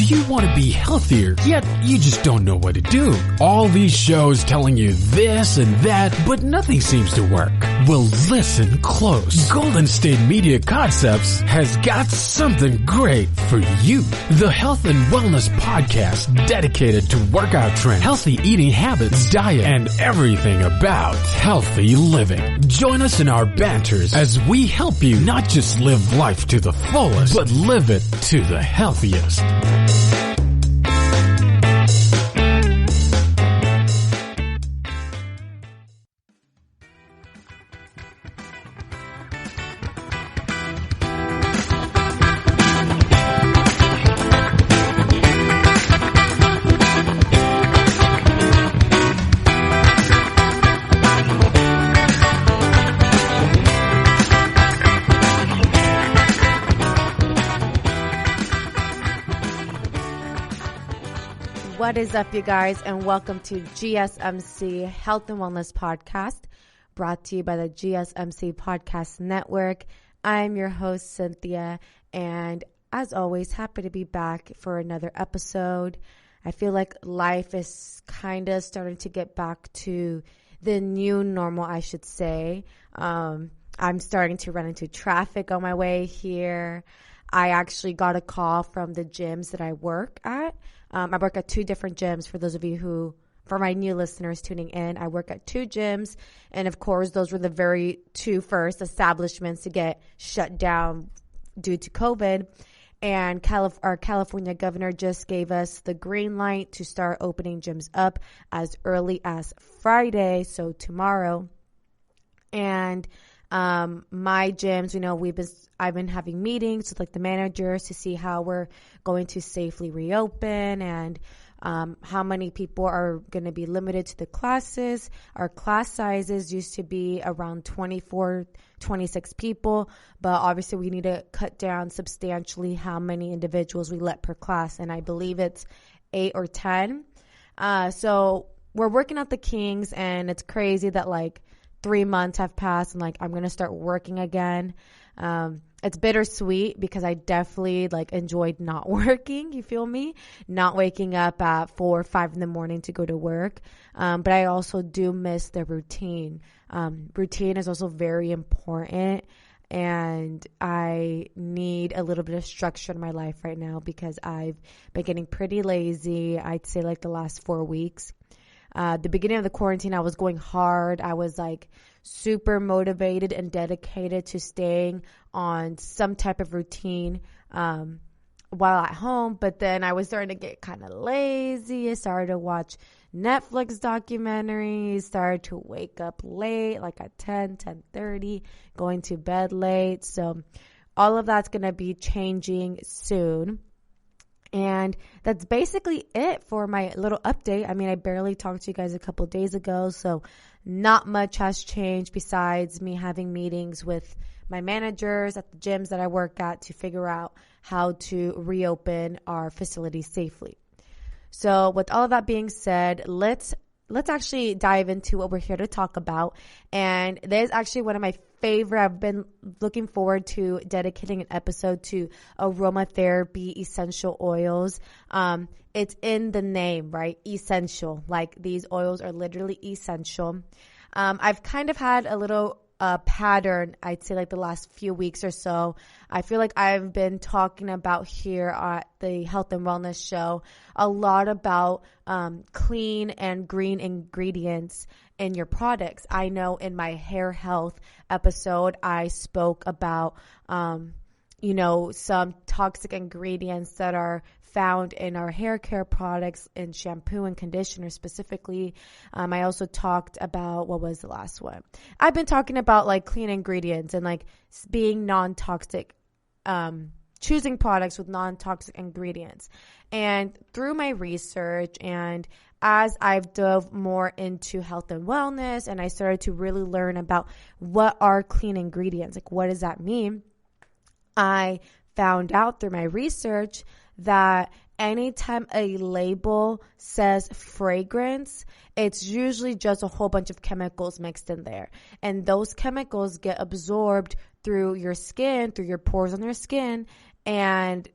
Do you want to be healthier, yet you just don't know what to do? All these shows telling you this and that, but nothing seems to work. Well, listen close. Golden State Media Concepts has got something great for you. The Health and Wellness Podcast, dedicated to workout trends, healthy eating habits, diet, and everything about healthy living. Join us in our banters as we help you not just live life to the fullest, but live it to the healthiest. What is up, you guys, and welcome to GSMC Health and Wellness Podcast, brought to you by the GSMC Podcast Network. I'm your host, Cynthia, and as always, happy to be back for another episode. I feel like life is kind of starting to get back to the new normal, I should say. I'm starting to run into traffic on my way here. I actually got a call from the gyms that I work at. I work at two different gyms. For those of you for my new listeners tuning in, I work at two gyms. And of course, those were the very two first establishments to get shut down due to COVID. And our California governor just gave us the green light to start opening gyms up as early as Friday, so tomorrow. And my gyms, I've been having meetings with the managers to see how we're going to safely reopen and how many people are going to be limited to the classes. Our class sizes used to be around 24, 26 people, but obviously we need to cut down substantially how many individuals we let per class, and I believe it's 8 or 10. So we're working out the kinks, and it's crazy that 3 months have passed and I'm going to start working again. It's bittersweet because I definitely enjoyed not working. You feel me? Not waking up at 4 or 5 in the morning to go to work. But I also do miss the routine. Routine is also very important, and I need a little bit of structure in my life right now because I've been getting pretty lazy. I'd say the last 4 weeks. The beginning of the quarantine, I was going hard. I was super motivated and dedicated to staying on some type of routine while at home. But then I was starting to get kind of lazy. I started to watch Netflix documentaries, started to wake up late, at 10:30, going to bed late. So all of that's going to be changing soon. And that's basically it for my little update. I mean, I barely talked to you guys a couple days ago, so not much has changed besides me having meetings with my managers at the gyms that I work at to figure out how to reopen our facility safely. So with all of that being said, let's actually dive into what we're here to talk about. And there's actually one of my favorite. I've been looking forward to dedicating an episode to aromatherapy essential oils. It's in the name, right? Essential. These oils are literally essential. I've kind of had a little pattern, I'd say the last few weeks or so. I feel like I've been talking about here at the Health and Wellness Show a lot about clean and green ingredients in your products. I know in my hair health episode, I spoke about, some toxic ingredients that are found in our hair care products and shampoo and conditioner specifically. I also talked about, what was the last one? I've been talking about clean ingredients and being non-toxic, choosing products with non-toxic ingredients. And through my research and as I've dove more into health and wellness and I started to really learn about what are clean ingredients, what does that mean? I found out through my research that anytime a label says fragrance, it's usually just a whole bunch of chemicals mixed in there. And those chemicals get absorbed through your skin, through your pores on your skin, and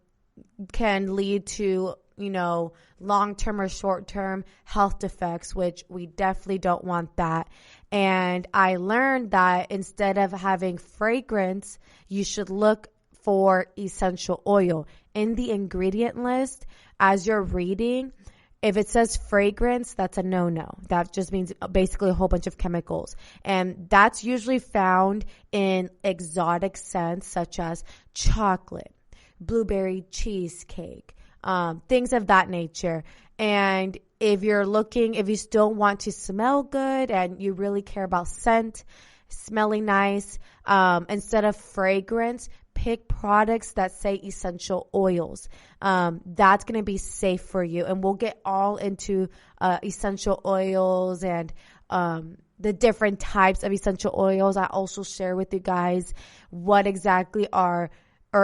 can lead to long-term or short-term health effects, which we definitely don't want that. And I learned that instead of having fragrance, you should look for essential oil. In the ingredient list, as you're reading, if it says fragrance, that's a no-no. That just means basically a whole bunch of chemicals. And that's usually found in exotic scents such as chocolate, blueberry cheesecake, things of that nature. And if you still want to smell good and you really care about scent, smelling nice, instead of fragrance, pick products that say essential oils. That's going to be safe for you. And we'll get all into essential oils and the different types of essential oils. I also share with you guys what exactly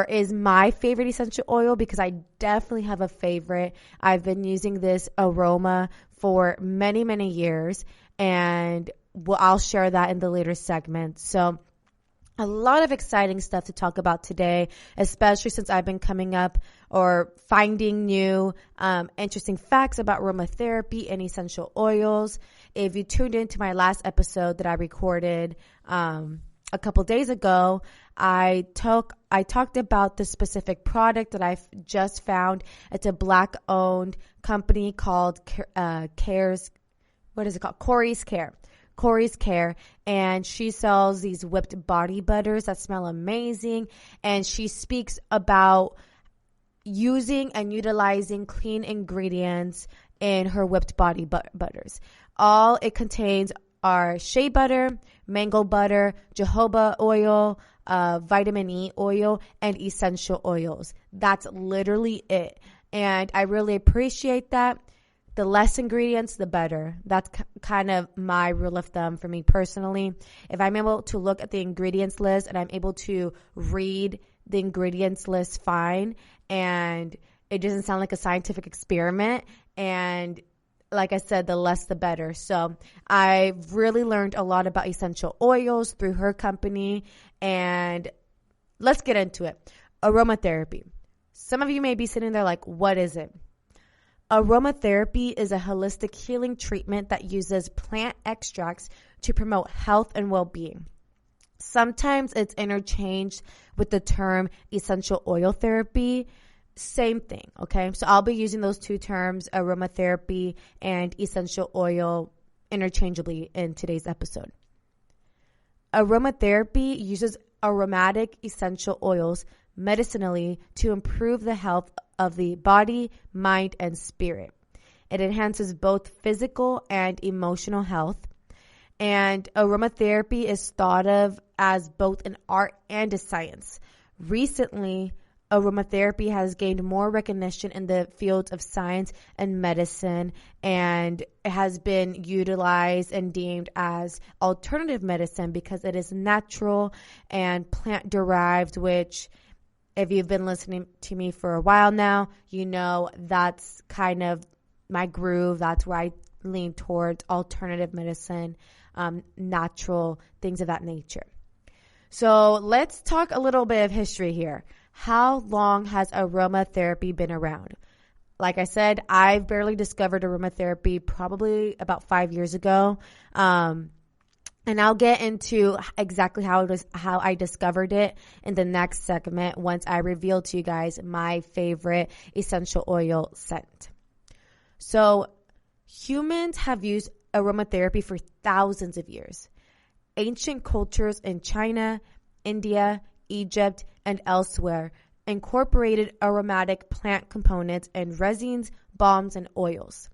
is my favorite essential oil, because I definitely have a favorite. I've been using this aroma for many, many years, and I'll share that in the later segment. So a lot of exciting stuff to talk about today, especially since I've been coming up or finding new interesting facts about aromatherapy and essential oils. If you tuned into my last episode that I recorded a couple days ago, I talked about the specific product that I've just found. It's a Black-owned company called Corey's Care, and she sells these whipped body butters that smell amazing, and she speaks about using and utilizing clean ingredients in her whipped body butters. All it contains are shea butter, mango butter, jojoba oil, vitamin E oil, and essential oils. That's literally it, and I really appreciate that. The less ingredients, the better. That's kind of my rule of thumb for me personally. If I'm able to look at the ingredients list and I'm able to read the ingredients list fine, and it doesn't sound like a scientific experiment, and like I said, the less the better. So I've really learned a lot about essential oils through her company, and let's get into it. Aromatherapy. Some of you may be sitting there like, what is it? Aromatherapy is a holistic healing treatment that uses plant extracts to promote health and well-being. Sometimes it's interchanged with the term essential oil therapy. Same thing, okay? So I'll be using those two terms, aromatherapy and essential oil, interchangeably in today's episode. Aromatherapy uses aromatic essential oils medicinally to improve the health of the body, mind, and spirit. It enhances both physical and emotional health. And aromatherapy is thought of as both an art and a science. Recently, aromatherapy has gained more recognition in the fields of science and medicine, and it has been utilized and deemed as alternative medicine because it is natural and plant-derived, which, if you've been listening to me for a while now, you know that's kind of my groove. That's where I lean towards alternative medicine, natural, things of that nature. So let's talk a little bit of history here. How long has aromatherapy been around? Like I said, I've barely discovered aromatherapy probably about 5 years ago. And I'll get into exactly how I discovered it in the next segment once I reveal to you guys my favorite essential oil scent. So humans have used aromatherapy for thousands of years. Ancient cultures in China, India, Egypt, and elsewhere incorporated aromatic plant components in resins, balms, and oils.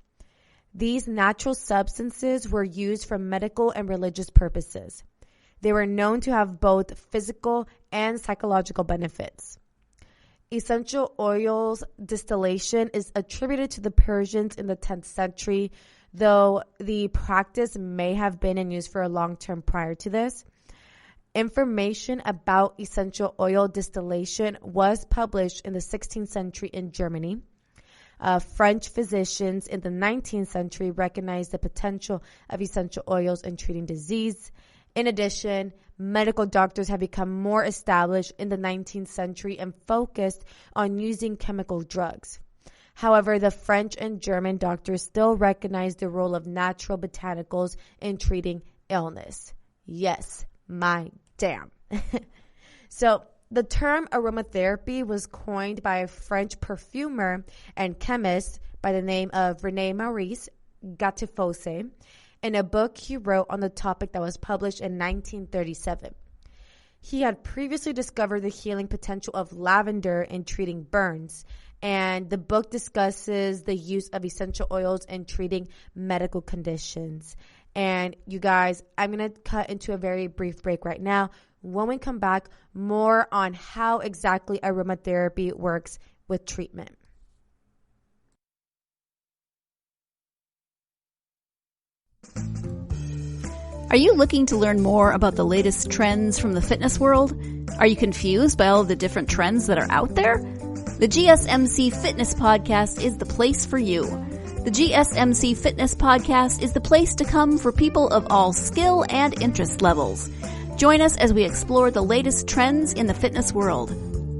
These natural substances were used for medical and religious purposes. They were known to have both physical and psychological benefits. Essential oils distillation is attributed to the Persians in the 10th century, though the practice may have been in use for a long time prior to this. Information about essential oil distillation was published in the 16th century in Germany. French physicians in the 19th century recognized the potential of essential oils in treating disease. In addition, medical doctors have become more established in the 19th century and focused on using chemical drugs. However, the French and German doctors still recognize the role of natural botanicals in treating illness. Yes, my damn. So the term aromatherapy was coined by a French perfumer and chemist by the name of René Maurice Gattefossé in a book he wrote on the topic that was published in 1937. He had previously discovered the healing potential of lavender in treating burns, and the book discusses the use of essential oils in treating medical conditions. And you guys, I'm going to cut into a very brief break right now. When we come back, more on how exactly aromatherapy works with treatment. Are you looking to learn more about the latest trends from the fitness world? Are you confused by all of the different trends that are out there? The GSMC Fitness Podcast is the place for you. The GSMC Fitness Podcast is the place to come for people of all skill and interest levels. Join us as we explore the latest trends in the fitness world.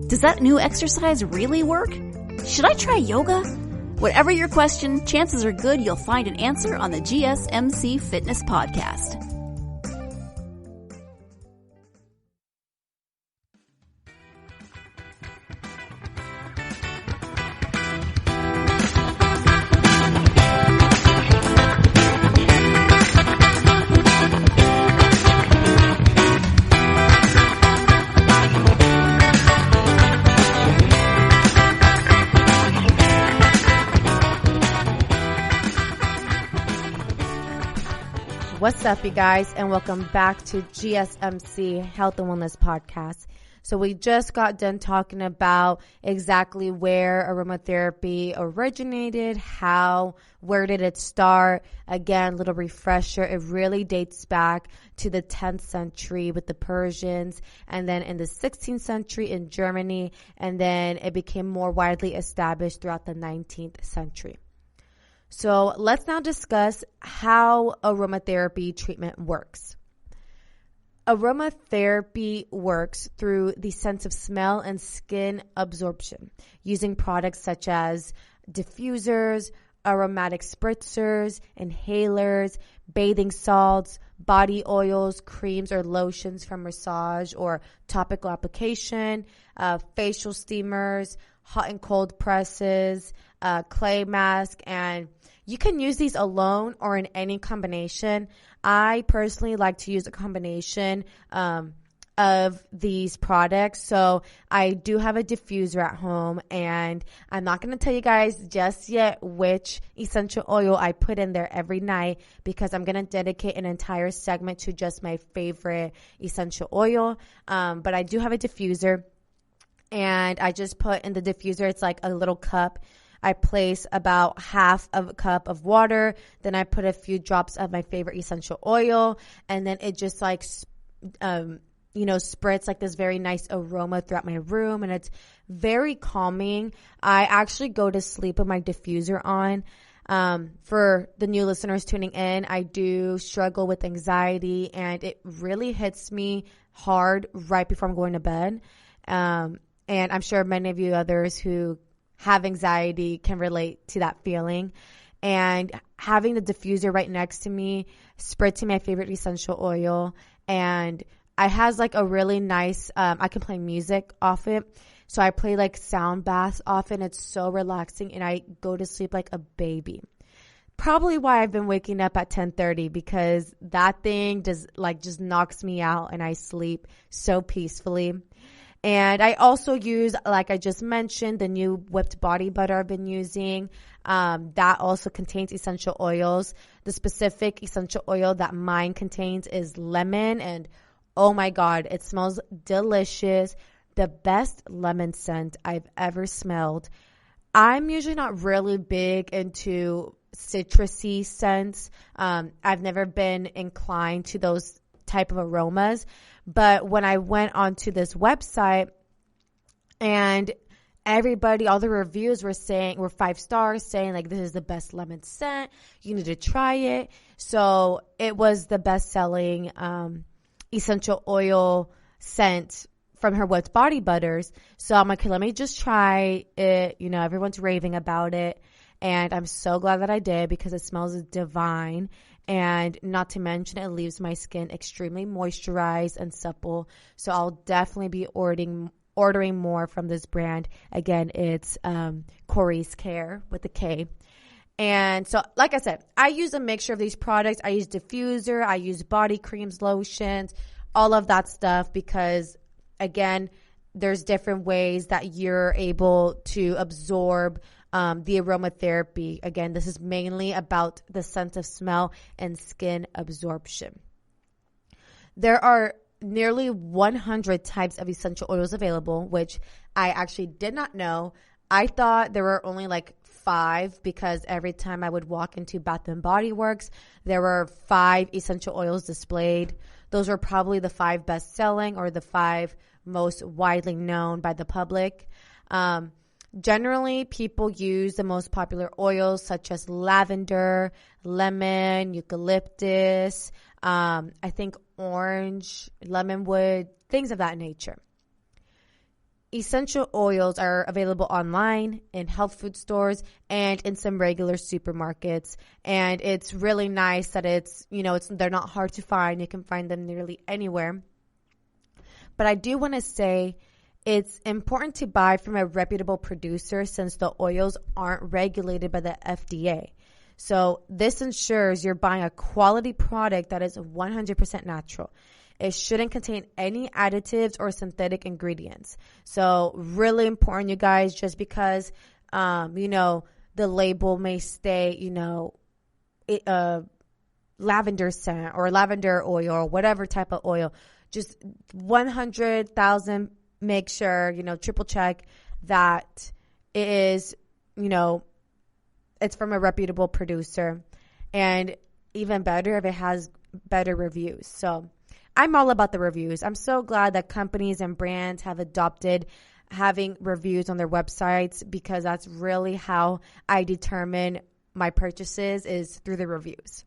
Does that new exercise really work? Should I try yoga? Whatever your question, chances are good you'll find an answer on the GSMC Fitness Podcast. What's up, you guys, and welcome back to GSMC Health and Wellness Podcast. So we just got done talking about exactly where aromatherapy originated, where did it start. Again, little refresher, it really dates back to the 10th century with the Persians, and then in the 16th century in Germany, and then it became more widely established throughout the 19th century. So let's now discuss how aromatherapy treatment works. Aromatherapy works through the sense of smell and skin absorption using products such as diffusers, aromatic spritzers, inhalers, bathing salts, body oils, creams or lotions for massage or topical application, facial steamers, hot and cold presses, clay mask, and you can use these alone or in any combination. I personally like to use a combination of these products. So I do have a diffuser at home, and I'm not going to tell you guys just yet which essential oil I put in there every night because I'm going to dedicate an entire segment to just my favorite essential oil. But I do have a diffuser, and I just put in the diffuser, it's like a little cup. I place about half of a cup of water. Then I put a few drops of my favorite essential oil. And then it just like, spritz like this very nice aroma throughout my room. And it's very calming. I actually go to sleep with my diffuser on. For the new listeners tuning in, I do struggle with anxiety, and it really hits me hard right before I'm going to bed. And I'm sure many of you others who have anxiety can relate to that feeling. And having the diffuser right next to me, spritzing my favorite essential oil, and it has like a really nice, I can play music off it. So I play like sound baths off it, and it's so relaxing, and I go to sleep like a baby. Probably why I've been waking up at 10:30, because that thing just knocks me out, and I sleep so peacefully. And I also use, like I just mentioned, the new whipped body butter I've been using. That also contains essential oils. The specific essential oil that mine contains is lemon. And oh my God, it smells delicious. The best lemon scent I've ever smelled. I'm usually not really big into citrusy scents. I've never been inclined to those type of aromas. But when I went onto this website, and all the reviews were 5 stars, saying like, this is the best lemon scent, you need to try it. So it was the best selling essential oil scent from her What's Body Butters. So I'm like, okay, let me just try it. You know, everyone's raving about it. And I'm so glad that I did because it smells divine. And not to mention, it leaves my skin extremely moisturized and supple. So I'll definitely be ordering more from this brand. Again, it's Corey's Care with a K. And so, like I said, I use a mixture of these products. I use diffuser, I use body creams, lotions, all of that stuff because, again, there's different ways that you're able to absorb the aromatherapy. Again, this is mainly about the sense of smell and skin absorption. There are nearly 100 types of essential oils available, which I actually did not know. I thought there were only like 5 because every time I would walk into Bath and Body Works, there were 5 essential oils displayed. Those are probably the 5 best selling or the 5 most widely known by the public. Generally, people use the most popular oils such as lavender, lemon, eucalyptus, I think orange, lemonwood, things of that nature. Essential oils are available online, in health food stores, and in some regular supermarkets. And it's really nice that they're not hard to find. You can find them nearly anywhere. But I do want to say it's important to buy from a reputable producer since the oils aren't regulated by the FDA. So this ensures you're buying a quality product that is 100% natural. It shouldn't contain any additives or synthetic ingredients. So really important, you guys, just because, the label may say, lavender scent or lavender oil or whatever type of oil. Just 100,000, make sure, triple check that it is, it's from a reputable producer. And even better if it has better reviews. So I'm all about the reviews. I'm so glad that companies and brands have adopted having reviews on their websites because that's really how I determine my purchases is through the reviews.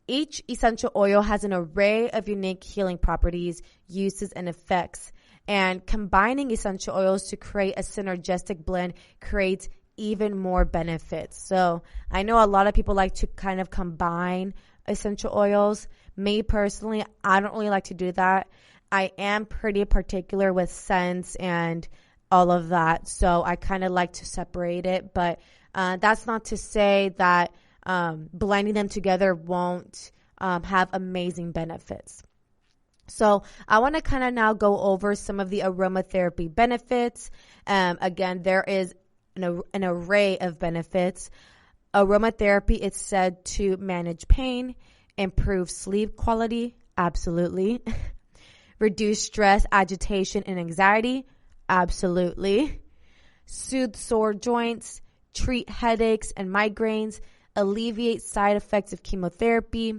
Each essential oil has an array of unique healing properties, uses, and effects. And combining essential oils to create a synergistic blend creates even more benefits. So I know a lot of people like to kind of combine essential oils. Me personally, I don't really like to do that. I am pretty particular with scents and all of that. So I kind of like to separate it. But that's not to say that blending them together won't have amazing benefits. So I want to kind of now go over some of the aromatherapy benefits. Again, there is an array of benefits. Aromatherapy is said to manage pain, improve sleep quality, absolutely. Reduce stress, agitation, and anxiety, absolutely. Soothe sore joints, treat headaches and migraines, alleviate side effects of chemotherapy,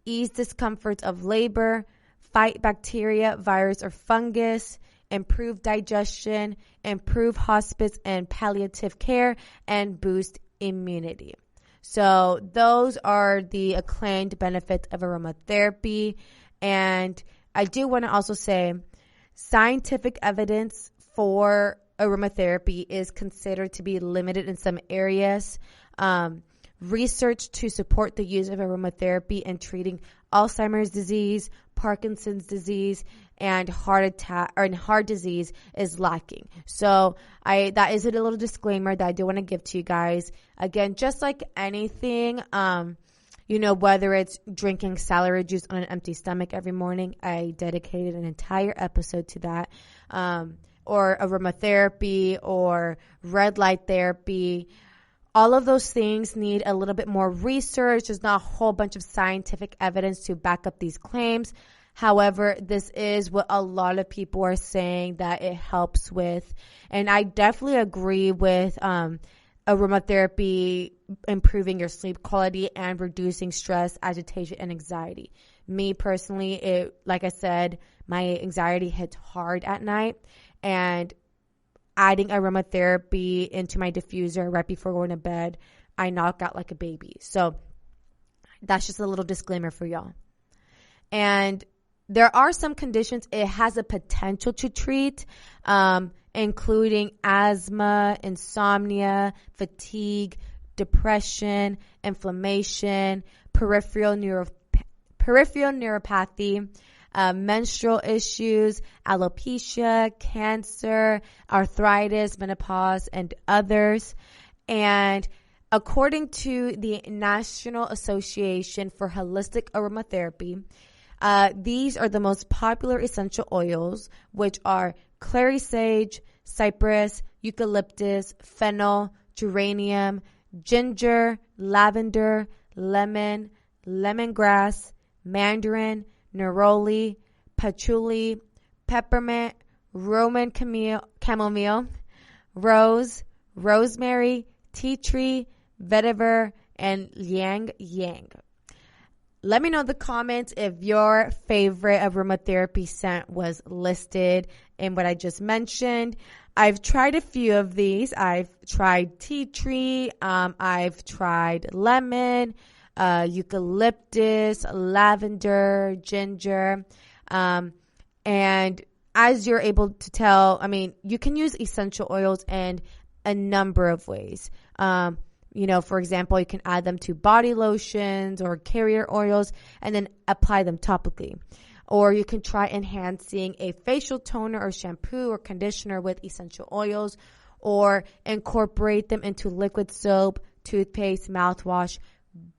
ease discomfort of labor, fight bacteria, virus, or fungus, improve digestion, improve hospice and palliative care, and boost immunity. So those are the acclaimed benefits of aromatherapy. And I do want to also say scientific evidence for aromatherapy is considered to be limited in some areas. Research to support the use of aromatherapy in treating Alzheimer's disease, Parkinson's disease, and heart disease is lacking. So that is a little disclaimer that I do want to give to you guys. Again, just like anything, whether it's drinking celery juice on an empty stomach every morning, I dedicated an entire episode to that, or aromatherapy or red light therapy. All of those things need a little bit more research. There's not a whole bunch of scientific evidence to back up these claims. However, this is what a lot of people are saying that it helps with. And I definitely agree with aromatherapy improving your sleep quality and reducing stress, agitation, and anxiety. Me personally, like I said, my anxiety hits hard at night, and adding aromatherapy into my diffuser right before going to bed, I knock out like a baby. So that's just a little disclaimer for y'all. And there are some conditions it has a potential to treat, including asthma, insomnia, fatigue, depression, inflammation, peripheral neuropathy, menstrual issues, alopecia, cancer, arthritis, menopause, and others. And according to the National Association for Holistic Aromatherapy, these are the most popular essential oils, which are clary sage, cypress, eucalyptus, fennel, geranium, ginger, lavender, lemon, lemongrass, mandarin, neroli, patchouli, peppermint, Roman chamomile, rose, rosemary, tea tree, vetiver, and yang. Let me know in the comments if your favorite aromatherapy scent was listed in what I just mentioned. I've tried a few of these. I've tried tea tree. I've tried lemon, eucalyptus, lavender, ginger. And as you're able to tell, I mean, you can use essential oils in a number of ways. For example, you can add them to body lotions or carrier oils and then apply them topically. Or you can try enhancing a facial toner or shampoo or conditioner with essential oils, or incorporate them into liquid soap, toothpaste, mouthwash,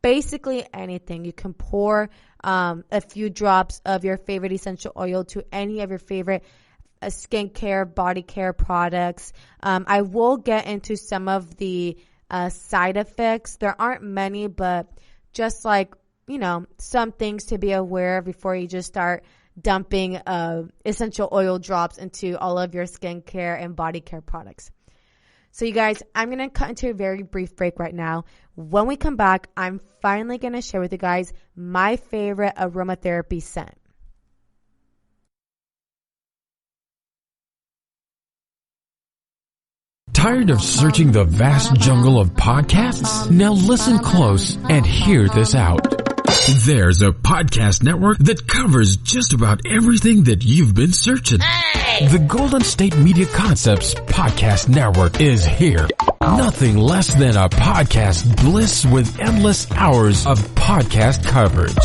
basically anything. You can pour a few drops of your favorite essential oil to any of your favorite skincare, body care products. I will get into some of the side effects. There aren't many, but just like, some things to be aware of before you just start dumping essential oil drops into all of your skincare and body care products. So you guys, I'm going to cut into a very brief break right now. When we come back, I'm finally going to share with you guys my favorite aromatherapy scent. Tired of searching the vast jungle of podcasts? Now listen close and hear this out. There's a podcast network that covers just about everything that you've been searching. Hey! The Golden State Media Concepts Podcast Network is here. Nothing less than a podcast bliss with endless hours of podcast coverage.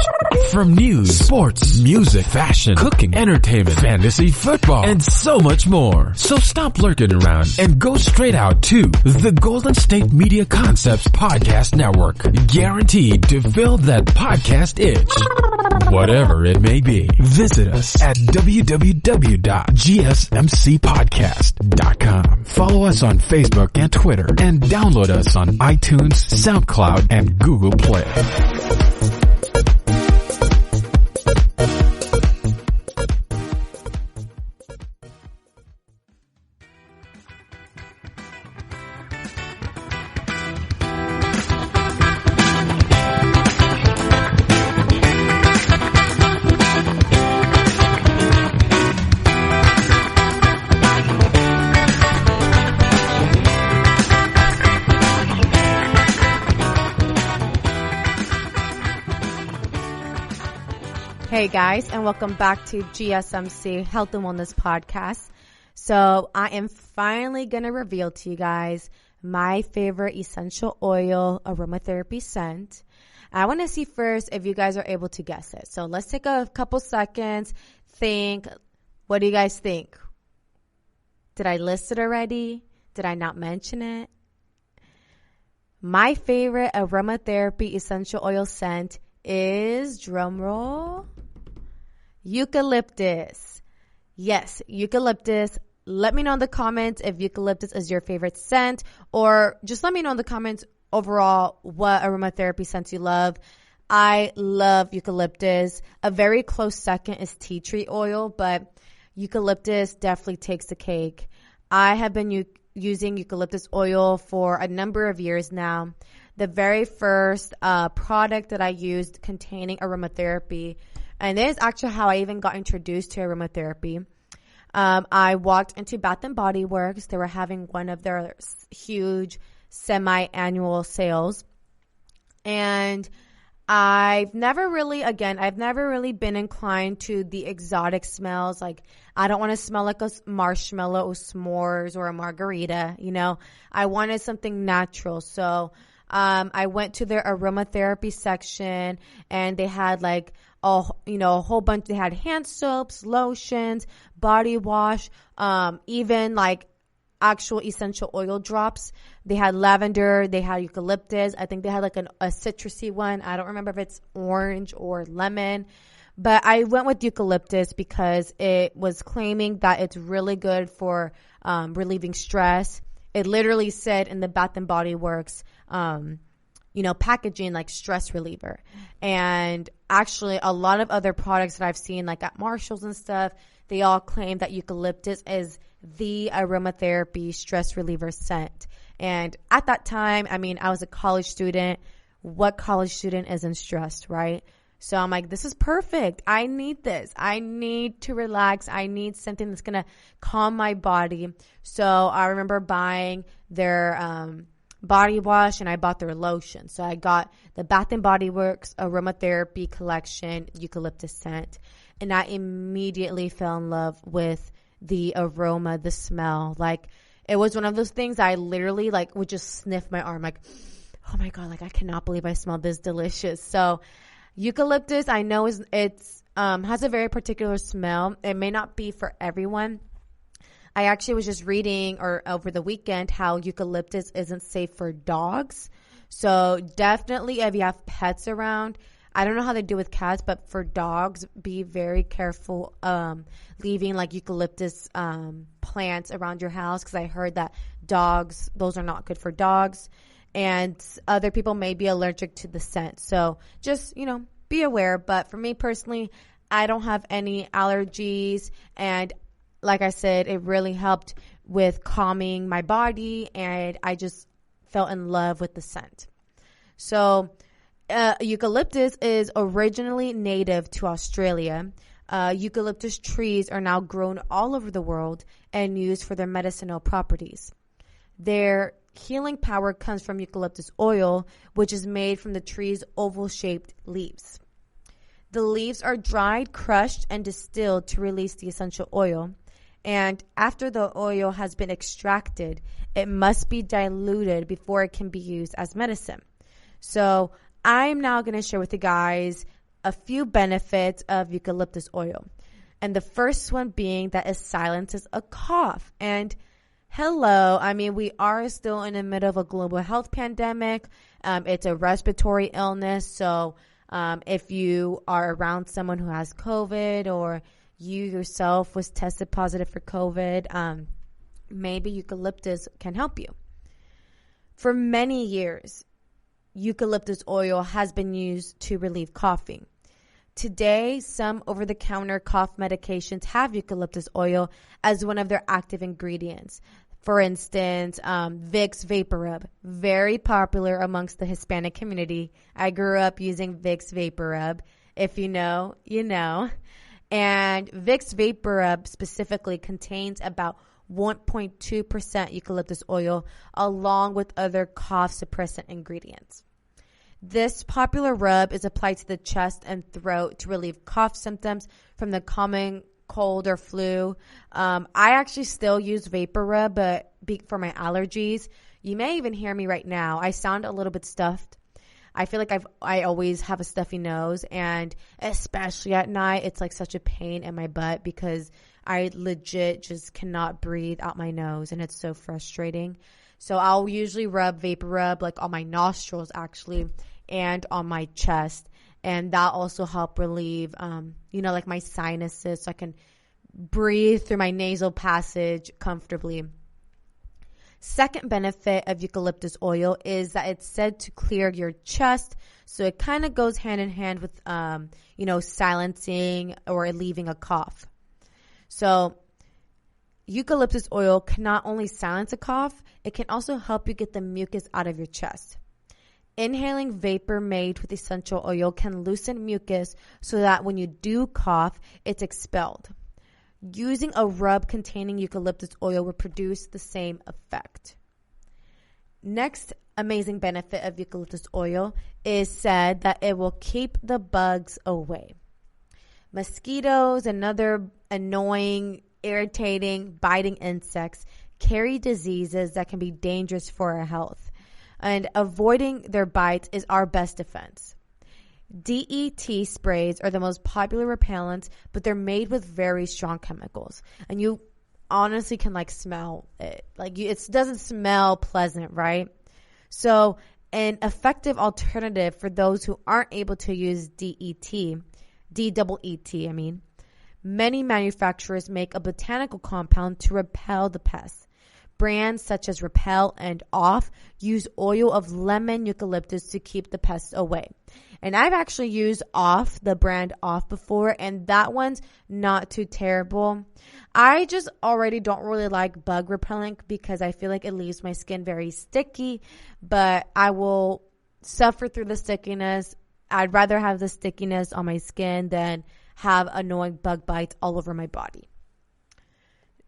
From news, sports, music, fashion, cooking, entertainment, fantasy, football, and so much more. So stop lurking around and go straight out to the Golden State Media Concepts Podcast Network. Guaranteed to fill that podcast itch. Whatever it may be. Visit us at www.gsmcpodcast.com. Follow us on Facebook and Twitter, and download us on iTunes, SoundCloud, and Google Play. Hey guys, and welcome back to GSMC Health and Wellness Podcast. So I am finally going to reveal to you guys my favorite essential oil aromatherapy scent. I want to see first if you guys are able to guess it. So let's take a couple seconds, think. What do you guys think? Did I list it already? Did I not mention it? My favorite aromatherapy essential oil scent is, drumroll, eucalyptus. Yes, eucalyptus. Let me know in the comments if eucalyptus is your favorite scent, or just let me know in the comments overall what aromatherapy scents you love. I love eucalyptus. A very close second is tea tree oil, but eucalyptus definitely takes the cake. I have been using eucalyptus oil for a number of years now. The very first product that I used containing aromatherapy, and this is actually how I even got introduced to aromatherapy. I walked into Bath & Body Works. They were having one of their huge semi-annual sales. And I've never really been inclined to the exotic smells. Like, I don't want to smell like a marshmallow or s'mores or a margarita, I wanted something natural. So, I went to their aromatherapy section, and they had like a whole bunch. They had hand soaps, lotions, body wash, even like actual essential oil drops. They had lavender, they had eucalyptus. I think they had like a citrusy one. I don't remember if it's orange or lemon, but I went with eucalyptus because it was claiming that it's really good for relieving stress. It literally said in the Bath and Body Works, packaging, like stress reliever. And actually a lot of other products that I've seen, like at Marshall's and stuff, they all claim that eucalyptus is the aromatherapy stress reliever scent. And at that time, I was a college student. What college student isn't stressed, right? So I'm like, this is perfect. I need this. I need to relax. I need something that's going to calm my body. So I remember buying their body wash, and I bought their lotion. So I got the Bath and Body Works Aromatherapy Collection eucalyptus scent. And I immediately fell in love with the aroma, the smell. Like, it was one of those things I literally like would just sniff my arm, like, oh my God, like I cannot believe I smell this delicious. So eucalyptus, I know it's has a very particular smell. It may not be for everyone. I actually was just reading over the weekend how eucalyptus isn't safe for dogs. So definitely if you have pets around, I don't know how they do with cats, but for dogs, be very careful leaving like eucalyptus plants around your house, because I heard that those are not good for dogs. And other people may be allergic to the scent. So just, be aware. But for me personally, I don't have any allergies. And like I said, it really helped with calming my body. And I just fell in love with the scent. So eucalyptus is originally native to Australia. Eucalyptus trees are now grown all over the world and used for their medicinal properties. Their healing power comes from eucalyptus oil, which is made from the tree's oval-shaped leaves. The leaves are dried, crushed, and distilled to release the essential oil. And after the oil has been extracted, it must be diluted before it can be used as medicine. So I'm now going to share with you guys a few benefits of eucalyptus oil. And the first one being that it silences a cough. And hello, we are still in the middle of a global health pandemic. It's a respiratory illness. So if you are around someone who has COVID, or you yourself was tested positive for COVID, maybe eucalyptus can help you. For many years, eucalyptus oil has been used to relieve coughing. Today, some over-the-counter cough medications have eucalyptus oil as one of their active ingredients. For instance, Vicks VapoRub, very popular amongst the Hispanic community. I grew up using Vicks VapoRub. If you know, you know. And Vicks VapoRub specifically contains about 1.2% eucalyptus oil, along with other cough suppressant ingredients. This popular rub is applied to the chest and throat to relieve cough symptoms from the common cold or flu. I actually still use VapoRub, but for my allergies. You may even hear me right now. I sound a little bit stuffed. I feel like I always have a stuffy nose, and especially at night, it's like such a pain in my butt because I legit just cannot breathe out my nose, and it's so frustrating. So I'll usually rub VapoRub like on my nostrils actually, and on my chest. And that also help relieve, like my sinuses, so I can breathe through my nasal passage comfortably. Second benefit of eucalyptus oil is that it's said to clear your chest. So it kind of goes hand in hand with, silencing or relieving a cough. So eucalyptus oil can not only silence a cough, it can also help you get the mucus out of your chest. Inhaling vapor made with essential oil can loosen mucus so that when you do cough, it's expelled. Using a rub containing eucalyptus oil will produce the same effect. Next amazing benefit of eucalyptus oil is said that it will keep the bugs away. Mosquitoes and other annoying, irritating, biting insects carry diseases that can be dangerous for our health. And avoiding their bites is our best defense. DET sprays are the most popular repellents, but they're made with very strong chemicals. And you honestly can smell it. It doesn't smell pleasant, right? So an effective alternative for those who aren't able to use DEET, many manufacturers make a botanical compound to repel the pests. Brands such as Repel and Off use oil of lemon eucalyptus to keep the pests away. And I've actually used Off, the brand Off, before, and that one's not too terrible. I just already don't really like bug repellent because I feel like it leaves my skin very sticky, but I will suffer through the stickiness. I'd rather have the stickiness on my skin than have annoying bug bites all over my body.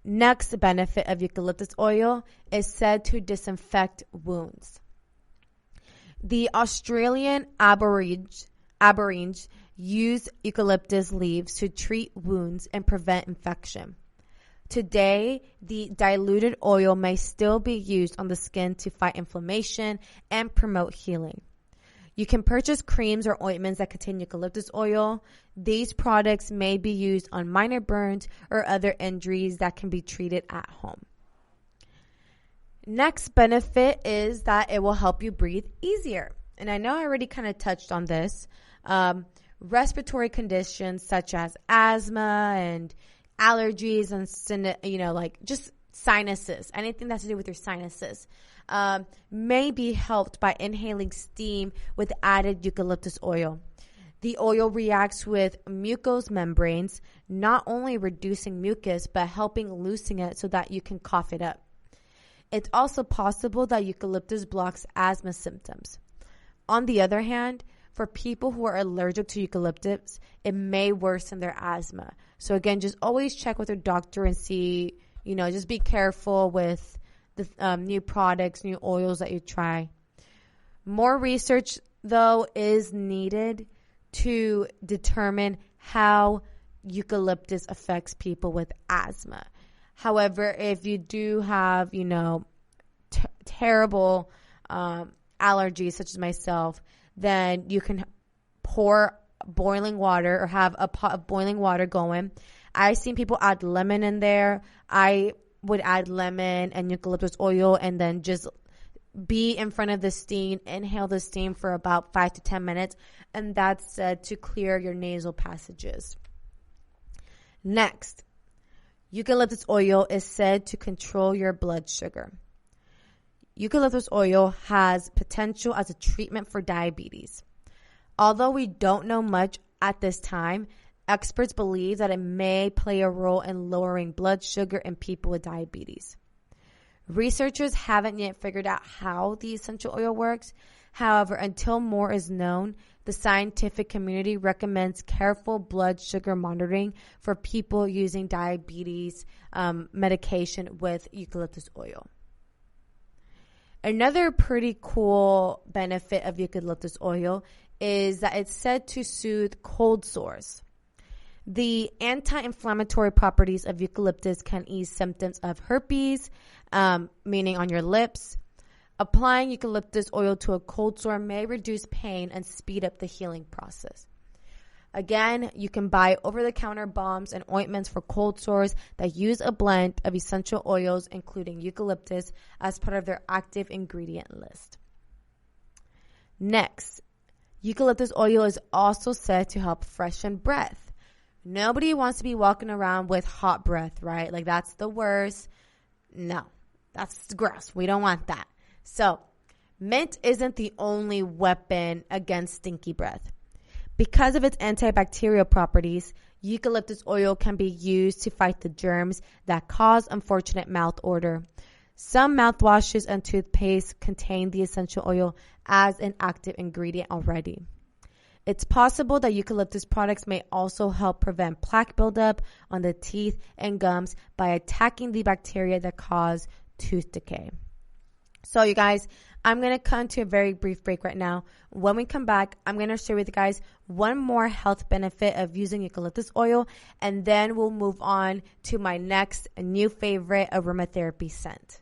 Next benefit of eucalyptus oil is said to disinfect wounds. The Australian Aborigines use eucalyptus leaves to treat wounds and prevent infection. Today, the diluted oil may still be used on the skin to fight inflammation and promote healing. You can purchase creams or ointments that contain eucalyptus oil. These products may be used on minor burns or other injuries that can be treated at home. Next benefit is that it will help you breathe easier. And I know I already kind of touched on this. Respiratory conditions such as asthma and allergies and, just sinuses, anything that's to do with your sinuses, may be helped by inhaling steam with added eucalyptus oil. The oil reacts with mucous membranes, not only reducing mucus, but helping loosen it so that you can cough it up. It's also possible that eucalyptus blocks asthma symptoms. On the other hand, for people who are allergic to eucalyptus, it may worsen their asthma. So again, just always check with your doctor and see, just be careful with the new products, new oils that you try. More research, though, is needed to determine how eucalyptus affects people with asthma. However, if you do have, terrible allergies, such as myself, then you can pour boiling water or have a pot of boiling water going. I've seen people add lemon in there. I would add lemon and eucalyptus oil and then just be in front of the steam, inhale the steam for about 5 to 10 minutes, and that's said to clear your nasal passages. Next, eucalyptus oil is said to control your blood sugar. Eucalyptus oil has potential as a treatment for diabetes. Although we don't know much at this time, experts believe that it may play a role in lowering blood sugar in people with diabetes. Researchers haven't yet figured out how the essential oil works. However, until more is known, the scientific community recommends careful blood sugar monitoring for people using diabetes medication with eucalyptus oil. Another pretty cool benefit of eucalyptus oil is that it's said to soothe cold sores. The anti-inflammatory properties of eucalyptus can ease symptoms of herpes, meaning on your lips. Applying eucalyptus oil to a cold sore may reduce pain and speed up the healing process. Again, you can buy over-the-counter balms and ointments for cold sores that use a blend of essential oils, including eucalyptus, as part of their active ingredient list. Next, eucalyptus oil is also said to help freshen breath. Nobody wants to be walking around with hot breath, right? Like, that's the worst. No, that's gross. We don't want that. So, mint isn't the only weapon against stinky breath. Because of its antibacterial properties, eucalyptus oil can be used to fight the germs that cause unfortunate mouth odor. Some mouthwashes and toothpaste contain the essential oil as an active ingredient already. It's possible that eucalyptus products may also help prevent plaque buildup on the teeth and gums by attacking the bacteria that cause tooth decay. So you guys, I'm going to come to a very brief break right now. When we come back, I'm going to share with you guys one more health benefit of using eucalyptus oil, and then we'll move on to my next new favorite aromatherapy scent.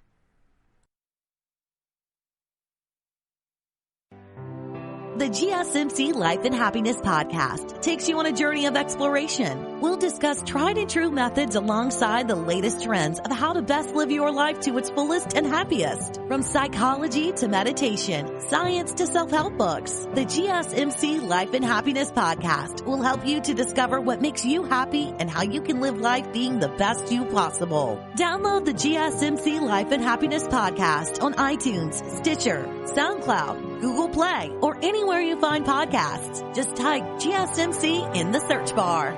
The GSMC Life and Happiness podcast takes you on a journey of exploration. We'll discuss tried and true methods alongside the latest trends of how to best live your life to its fullest and happiest. From psychology to meditation, science to self-help books, the GSMC Life and Happiness podcast will help you to discover what makes you happy and how you can live life being the best you possible. Download the GSMC Life and Happiness podcast on iTunes, Stitcher, SoundCloud, Google Play, or anywhere you find podcasts. Just type GSMC in the search bar.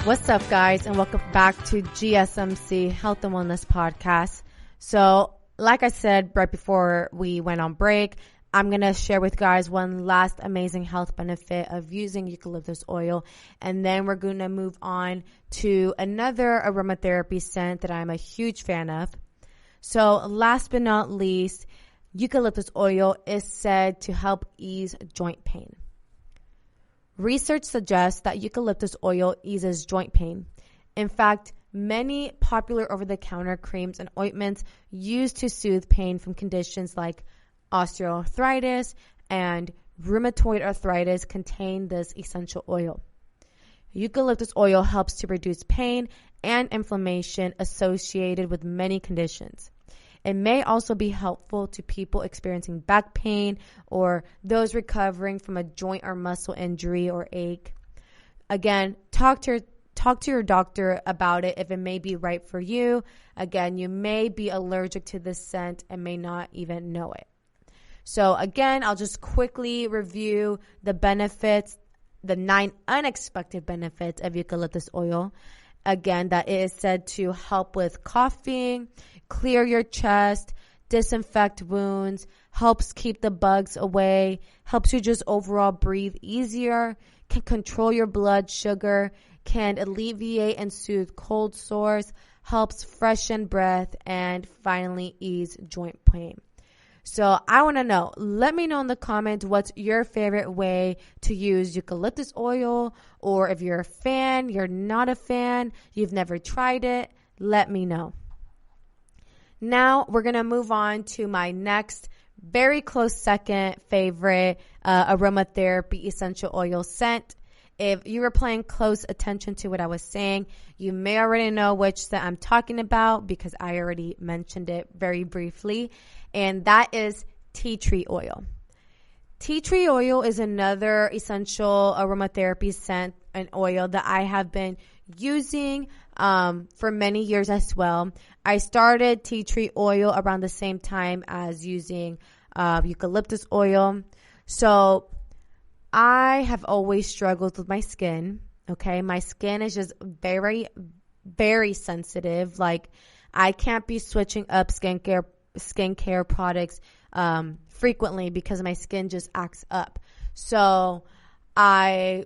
What's up, guys, and welcome back to GSMC Health and Wellness Podcast. So, like I said right before we went on break, I'm going to share with guys one last amazing health benefit of using eucalyptus oil, and then we're going to move on to another aromatherapy scent that I'm a huge fan of. So, last but not least, eucalyptus oil is said to help ease joint pain. Research suggests that eucalyptus oil eases joint pain. In fact, many popular over-the-counter creams and ointments used to soothe pain from conditions like osteoarthritis and rheumatoid arthritis contain this essential oil. Eucalyptus oil helps to reduce pain and inflammation associated with many conditions. It may also be helpful to people experiencing back pain or those recovering from a joint or muscle injury or ache. Again, talk to your doctor about it if it may be right for you. Again, you may be allergic to this scent and may not even know it. So again, I'll just quickly review the benefits, the 9 unexpected benefits of eucalyptus oil. Again, that it is said to help with coughing, clear your chest, disinfect wounds, helps keep the bugs away, helps you just overall breathe easier, can control your blood sugar, can alleviate and soothe cold sores, helps freshen breath, and finally ease joint pain. So I want to know, let me know in the comments what's your favorite way to use eucalyptus oil, or if you're a fan, you're not a fan, you've never tried it, let me know. Now we're going to move on to my next very close second favorite aromatherapy essential oil scent. If you were paying close attention to what I was saying, you may already know which scent I'm talking about because I already mentioned it very briefly, and that is tea tree oil. Tea tree oil is another essential aromatherapy scent and oil that I have been using for many years as well. I started tea tree oil around the same time as using eucalyptus oil. So I have always struggled with my skin. Okay. My skin is just very, very sensitive. Like I can't be switching up skincare products frequently because my skin just acts up. So I,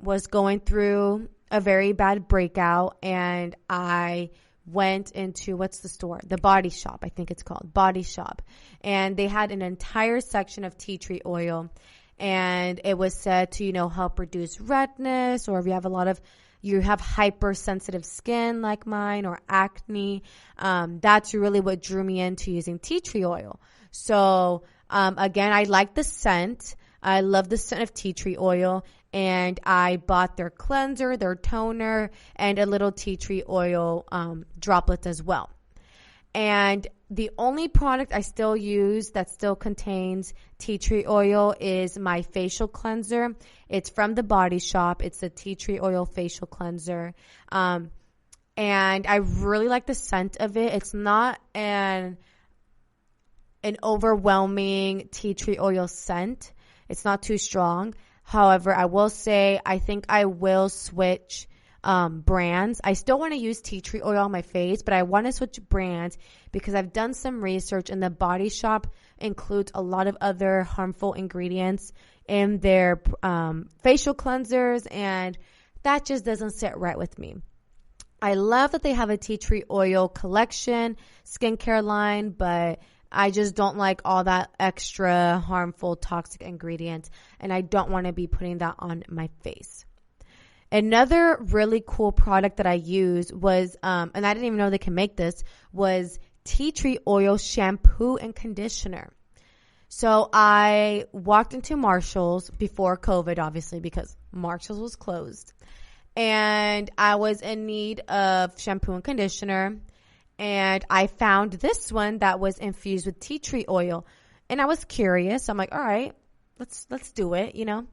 was going through a very bad breakout, and I went into, what's the store? The Body Shop, I think it's called Body Shop. And they had an entire section of tea tree oil, and it was said to, help reduce redness, or if you have hypersensitive skin like mine or acne. That's really what drew me into using tea tree oil. So, again, I like the scent. I love the scent of tea tree oil, and I bought their cleanser, their toner, and a little tea tree oil droplet as well. And the only product I still use that still contains tea tree oil is my facial cleanser. It's from the Body Shop. It's the tea tree oil facial cleanser. And I really like the scent of it. It's not an overwhelming tea tree oil scent. It's not too strong. However, I will say I think I will switch brands. I still want to use tea tree oil on my face, but I want to switch brands because I've done some research and the Body Shop includes a lot of other harmful ingredients in their facial cleansers, and that just doesn't sit right with me. I love that they have a tea tree oil collection, skincare line, but I just don't like all that extra harmful toxic ingredients, and I don't want to be putting that on my face. Another really cool product that I used was, and I didn't even know they can make this, was tea tree oil shampoo and conditioner. So I walked into Marshall's before COVID, obviously, because Marshall's was closed. And I was in need of shampoo and conditioner. And I found this one that was infused with tea tree oil. And I was curious. I'm like, all right, let's do it, you know.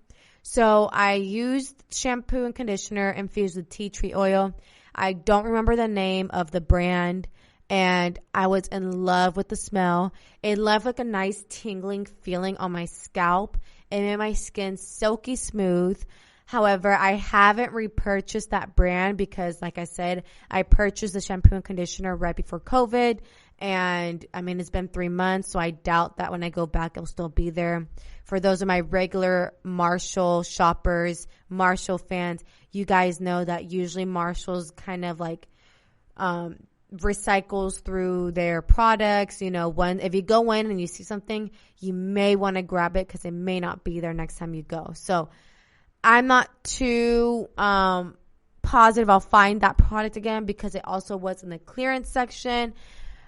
So I used shampoo and conditioner infused with tea tree oil. I don't remember the name of the brand. And I was in love with the smell. It left like a nice tingling feeling on my scalp. It made my skin silky smooth. However, I haven't repurchased that brand because, like I said, I purchased the shampoo and conditioner right before COVID. And, I mean, it's been 3 months, so I doubt that when I go back, it'll still be there. For those of my regular Marshall shoppers, Marshall fans, you guys know that usually Marshall's kind of like recycles through their products. You know, if you go in and you see something, you may want to grab it because it may not be there next time you go. So I'm not too positive I'll find that product again because it also was in the clearance section.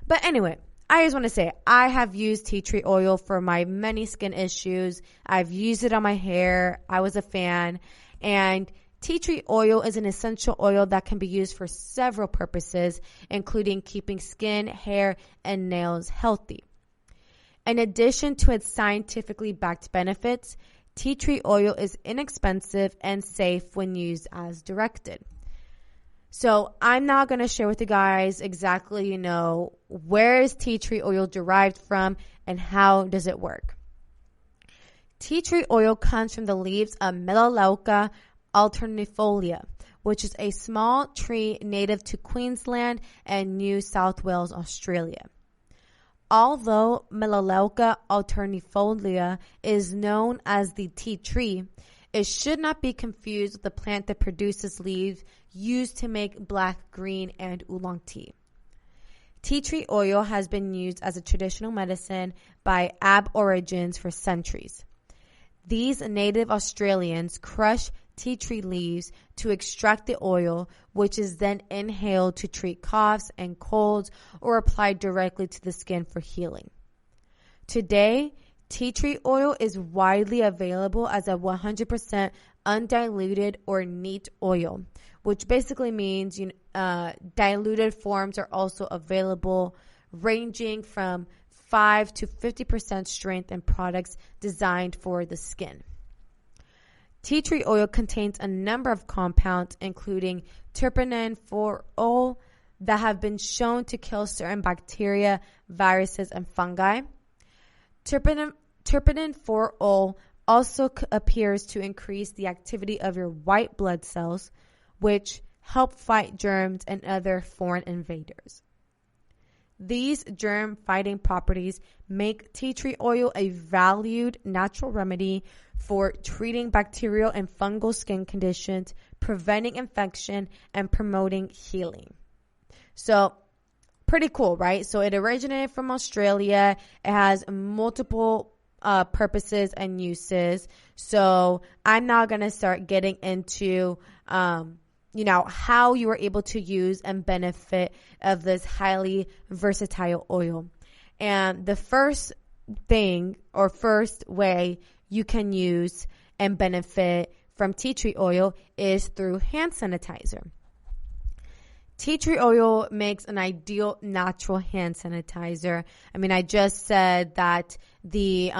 But anyway, I just want to say I have used tea tree oil for my many skin issues. I've used it on my hair. I was a fan. And tea tree oil is an essential oil that can be used for several purposes, including keeping skin, hair, and nails healthy. In addition to its scientifically backed benefits, tea tree oil is inexpensive and safe when used as directed. So I'm now going to share with you guys exactly, you know, where is tea tree oil derived from and how does it work. Tea tree oil comes from the leaves of Melaleuca alternifolia, which is a small tree native to Queensland and New South Wales, Australia. Although Melaleuca alternifolia is known as the tea tree, it should not be confused with the plant that produces leaves used to make black, green, and oolong tea. Tea tree oil has been used as a traditional medicine by Aborigines for centuries. These native Australians crush tea tree leaves to extract the oil, which is then inhaled to treat coughs and colds or applied directly to the skin for healing. Today, tea tree oil is widely available as a 100% undiluted or neat oil, which basically means diluted forms are also available, ranging from 5 to 50% strength in products designed for the skin. Tea tree oil contains a number of compounds, including terpene-4-ol, that have been shown to kill certain bacteria, viruses, and fungi. Terpene-4-ol also appears to increase the activity of your white blood cells, which help fight germs and other foreign invaders. These germ-fighting properties make tea tree oil a valued natural remedy for treating bacterial and fungal skin conditions, preventing infection, and promoting healing. So, pretty cool, right? So, it originated from Australia. It has multiple purposes and uses. So, I'm now going to start getting into how you are able to use and benefit of this highly versatile oil. And the first way you can use and benefit from tea tree oil is through hand sanitizer. Tea tree oil makes an ideal natural hand sanitizer. I mean, I just said that the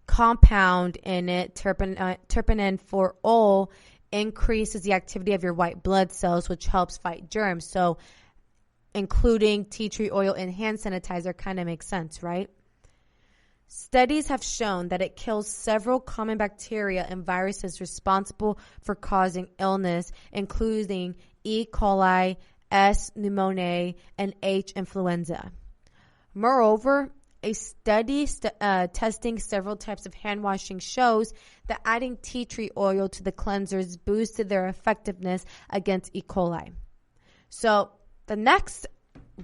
compound in it, terpene-4-ol, increases the activity of your white blood cells, which helps fight germs. So including tea tree oil in hand sanitizer kind of makes sense, right? Studies have shown that it kills several common bacteria and viruses responsible for causing illness, including E. coli, S. pneumoniae, and H. influenza. Moreover, a study testing several types of hand washing shows that adding tea tree oil to the cleansers boosted their effectiveness against E. coli. So the next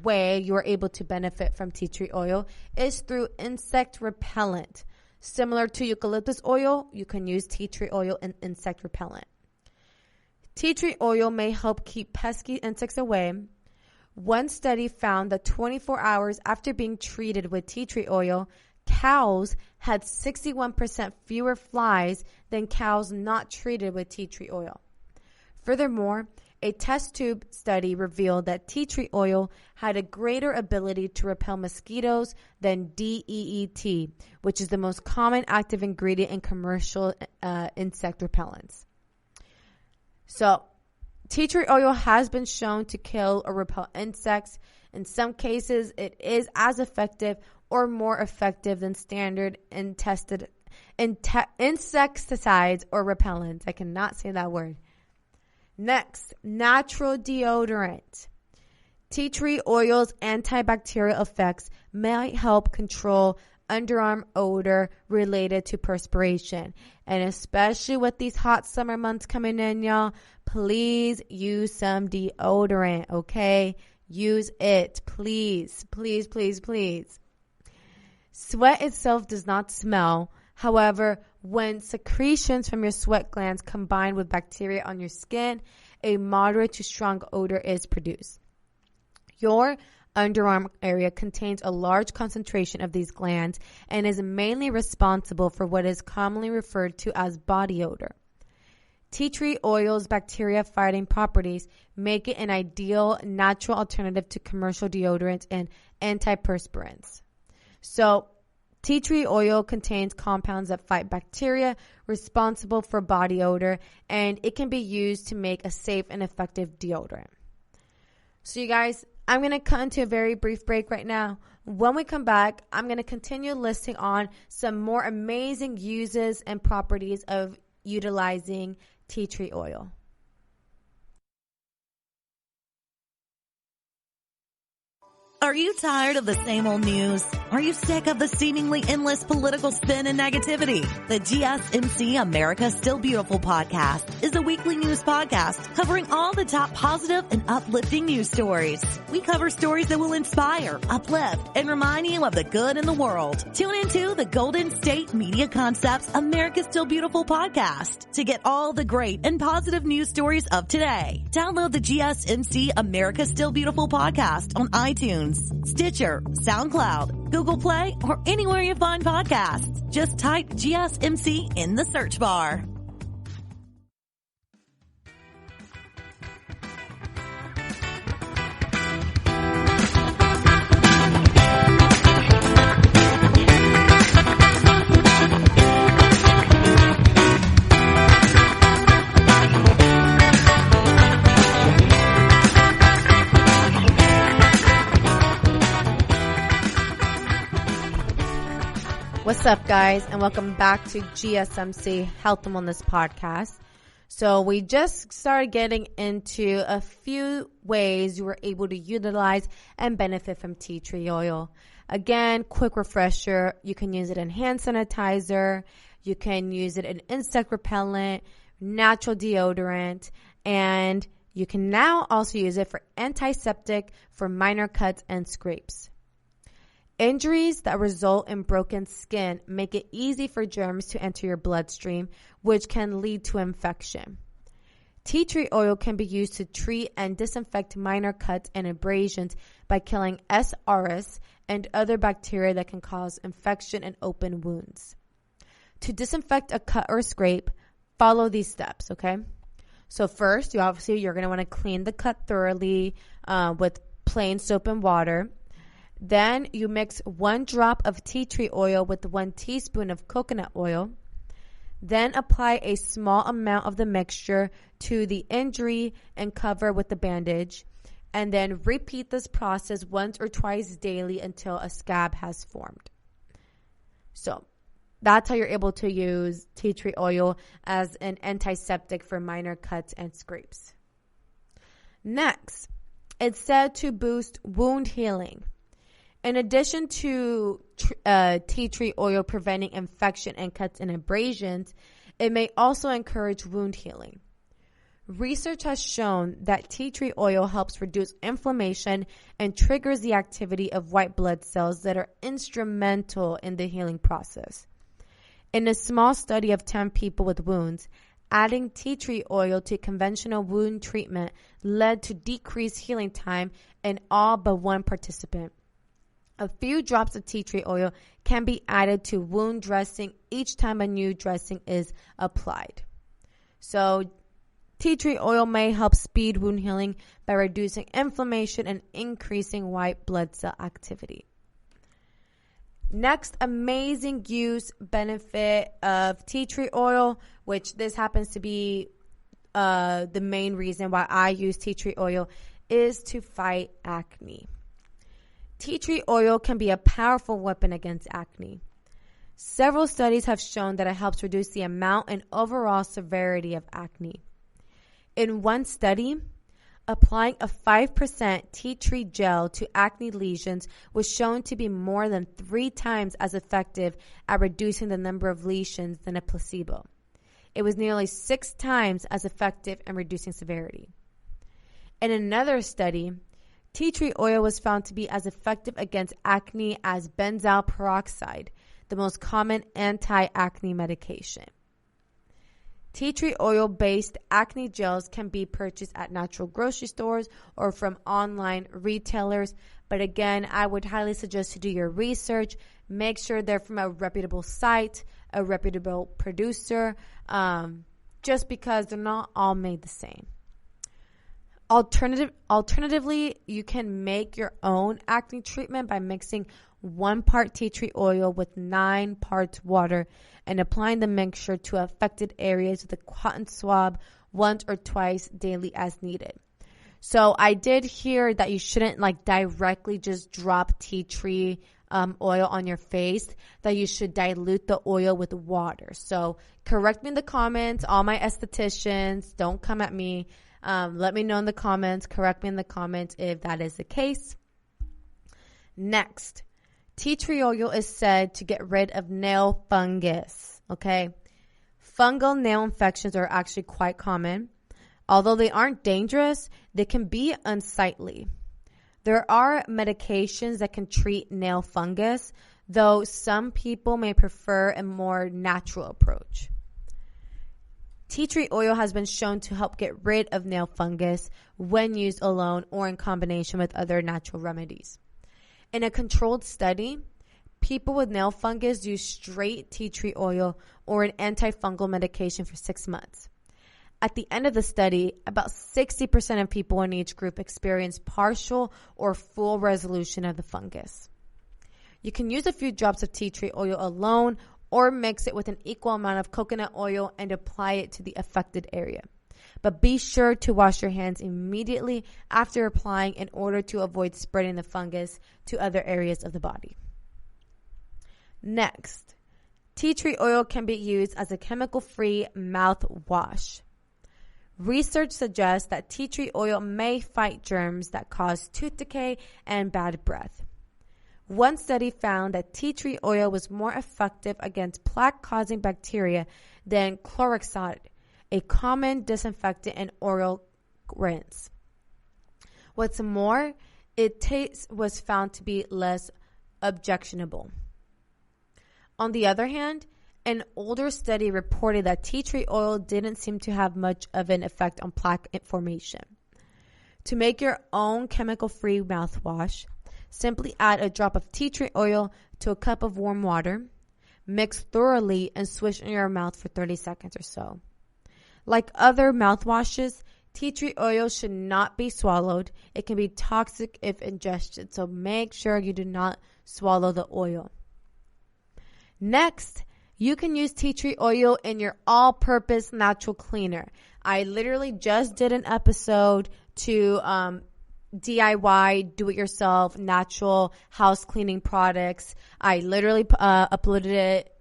way you are able to benefit from tea tree oil is through insect repellent. Similar to eucalyptus oil, you can use tea tree oil and insect repellent. Tea tree oil may help keep pesky insects away. One study found that 24 hours after being treated with tea tree oil, cows had 61% fewer flies than cows not treated with tea tree oil. Furthermore, a test tube study revealed that tea tree oil had a greater ability to repel mosquitoes than DEET, which is the most common active ingredient in commercial insect repellents. So, tea tree oil has been shown to kill or repel insects. In some cases, it is as effective or more effective than standard insecticides or repellents. I cannot say that word. Next, natural deodorant. Tea tree oil's antibacterial effects might help control underarm odor related to perspiration. And especially with these hot summer months coming in, y'all, please use some deodorant, okay? Use it, please, please, please, please. Sweat itself does not smell. However, when secretions from your sweat glands combine with bacteria on your skin, a moderate to strong odor is produced. Your underarm area contains a large concentration of these glands and is mainly responsible for what is commonly referred to as body odor. Tea tree oil's bacteria-fighting properties make it an ideal natural alternative to commercial deodorants and antiperspirants. So, tea tree oil contains compounds that fight bacteria responsible for body odor, and it can be used to make a safe and effective deodorant. So, you guys, I'm going to cut into a very brief break right now. When we come back, I'm going to continue listing on some more amazing uses and properties of utilizing tea tree oil. Are you tired of the same old news? Are you sick of the seemingly endless political spin and negativity? The GSMC America's Still Beautiful podcast is a weekly news podcast covering all the top positive and uplifting news stories. We cover stories that will inspire, uplift, and remind you of the good in the world. Tune into the Golden State Media Concepts America's Still Beautiful podcast to get all the great and positive news stories of today. Download the GSMC America's Still Beautiful podcast on iTunes, Stitcher, SoundCloud, Google Play, or anywhere you find podcasts. Just type GSMC in the search bar. What's up, guys, and welcome back to GSMC Health and Wellness Podcast. So we just started getting into a few ways you were able to utilize and benefit from tea tree oil. Again, quick refresher, you can use it in hand sanitizer, you can use it in insect repellent, natural deodorant, and you can now also use it for antiseptic for minor cuts and scrapes. Injuries that result in broken skin make it easy for germs to enter your bloodstream, which can lead to infection. Tea tree oil can be used to treat and disinfect minor cuts and abrasions by killing S. aureus and other bacteria that can cause infection and open wounds. To disinfect a cut or scrape, follow these steps, okay? So first, you're going to want to clean the cut thoroughly with plain soap and water. Then you mix 1 drop of tea tree oil with 1 teaspoon of coconut oil. Then apply a small amount of the mixture to the injury and cover with the bandage. And then repeat this process once or twice daily until a scab has formed. So that's how you're able to use tea tree oil as an antiseptic for minor cuts and scrapes. Next, it's said to boost wound healing. In addition to tea tree oil preventing infection and cuts and abrasions, it may also encourage wound healing. Research has shown that tea tree oil helps reduce inflammation and triggers the activity of white blood cells that are instrumental in the healing process. In a small study of 10 people with wounds, adding tea tree oil to conventional wound treatment led to decreased healing time in all but one participant. A few drops of tea tree oil can be added to wound dressing each time a new dressing is applied. So, tea tree oil may help speed wound healing by reducing inflammation and increasing white blood cell activity. Next, amazing use benefit of tea tree oil, which this happens to be the main reason why I use tea tree oil, is to fight acne. Tea tree oil can be a powerful weapon against acne. Several studies have shown that it helps reduce the amount and overall severity of acne. In one study, applying a 5% tea tree gel to acne lesions was shown to be more than 3 times as effective at reducing the number of lesions than a placebo. It was nearly 6 times as effective in reducing severity. In another study, tea tree oil was found to be as effective against acne as benzoyl peroxide, the most common anti-acne medication. Tea tree oil-based acne gels can be purchased at natural grocery stores or from online retailers. But again, I would highly suggest to do your research. Make sure they're from a reputable site, a reputable producer, just because they're not all made the same. Alternatively, you can make your own acne treatment by mixing 1 part tea tree oil with 9 parts water and applying the mixture to affected areas with a cotton swab once or twice daily as needed. So I did hear that you shouldn't directly just drop tea tree oil on your face, that you should dilute the oil with water. So correct me in the comments, all my estheticians, don't come at me. Let me know in the comments, correct me in the comments if that is the case. Next, tea tree oil is said to get rid of nail fungus, okay? Fungal nail infections are actually quite common. Although they aren't dangerous, they can be unsightly. There are medications that can treat nail fungus, though some people may prefer a more natural approach. Tea tree oil has been shown to help get rid of nail fungus when used alone or in combination with other natural remedies. In a controlled study, people with nail fungus used straight tea tree oil or an antifungal medication for 6 months. At the end of the study, about 60% of people in each group experienced partial or full resolution of the fungus. You can use a few drops of tea tree oil alone or mix it with an equal amount of coconut oil and apply it to the affected area. But be sure to wash your hands immediately after applying in order to avoid spreading the fungus to other areas of the body. Next, tea tree oil can be used as a chemical-free mouthwash. Research suggests that tea tree oil may fight germs that cause tooth decay and bad breath. One study found that tea tree oil was more effective against plaque-causing bacteria than Clorox, a common disinfectant and oral rinse. What's more, its taste was found to be less objectionable. On the other hand, an older study reported that tea tree oil didn't seem to have much of an effect on plaque formation. To make your own chemical-free mouthwash, simply add a drop of tea tree oil to a cup of warm water, mix thoroughly, and swish in your mouth for 30 seconds or so. Like other mouthwashes, tea tree oil should not be swallowed. It can be toxic if ingested, so make sure you do not swallow the oil. Next, you can use tea tree oil in your all-purpose natural cleaner. I literally just did an episode to DIY, do-it-yourself, natural house cleaning products. I literally uploaded it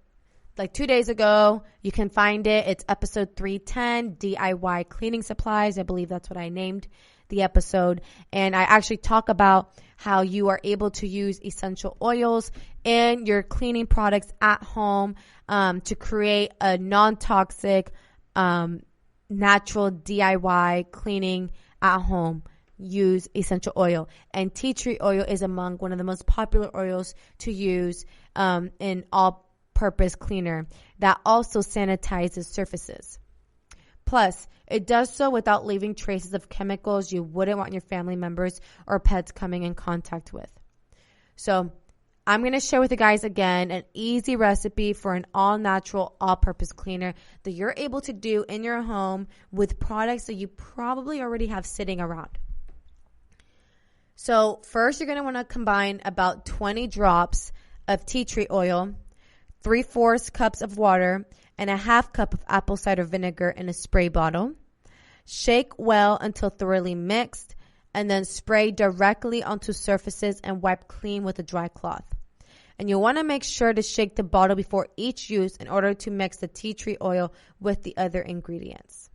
like 2 days ago. You can find it. It's episode 310, DIY cleaning supplies. I believe that's what I named the episode. And I actually talk about how you are able to use essential oils in your cleaning products at home to create a non-toxic, natural DIY cleaning at home. Use essential oil. And tea tree oil is among one of the most popular oils to use in all-purpose cleaner that also sanitizes surfaces. Plus, it does so without leaving traces of chemicals you wouldn't want your family members or pets coming in contact with. So, I'm going to share with you guys again an easy recipe for an all-natural, all-purpose cleaner that you're able to do in your home with products that you probably already have sitting around. So first, you're going to want to combine about 20 drops of tea tree oil, 3/4 cups of water, and a 1/2 cup of apple cider vinegar in a spray bottle. Shake well until thoroughly mixed, and then spray directly onto surfaces and wipe clean with a dry cloth. And you'll want to make sure to shake the bottle before each use in order to mix the tea tree oil with the other ingredients.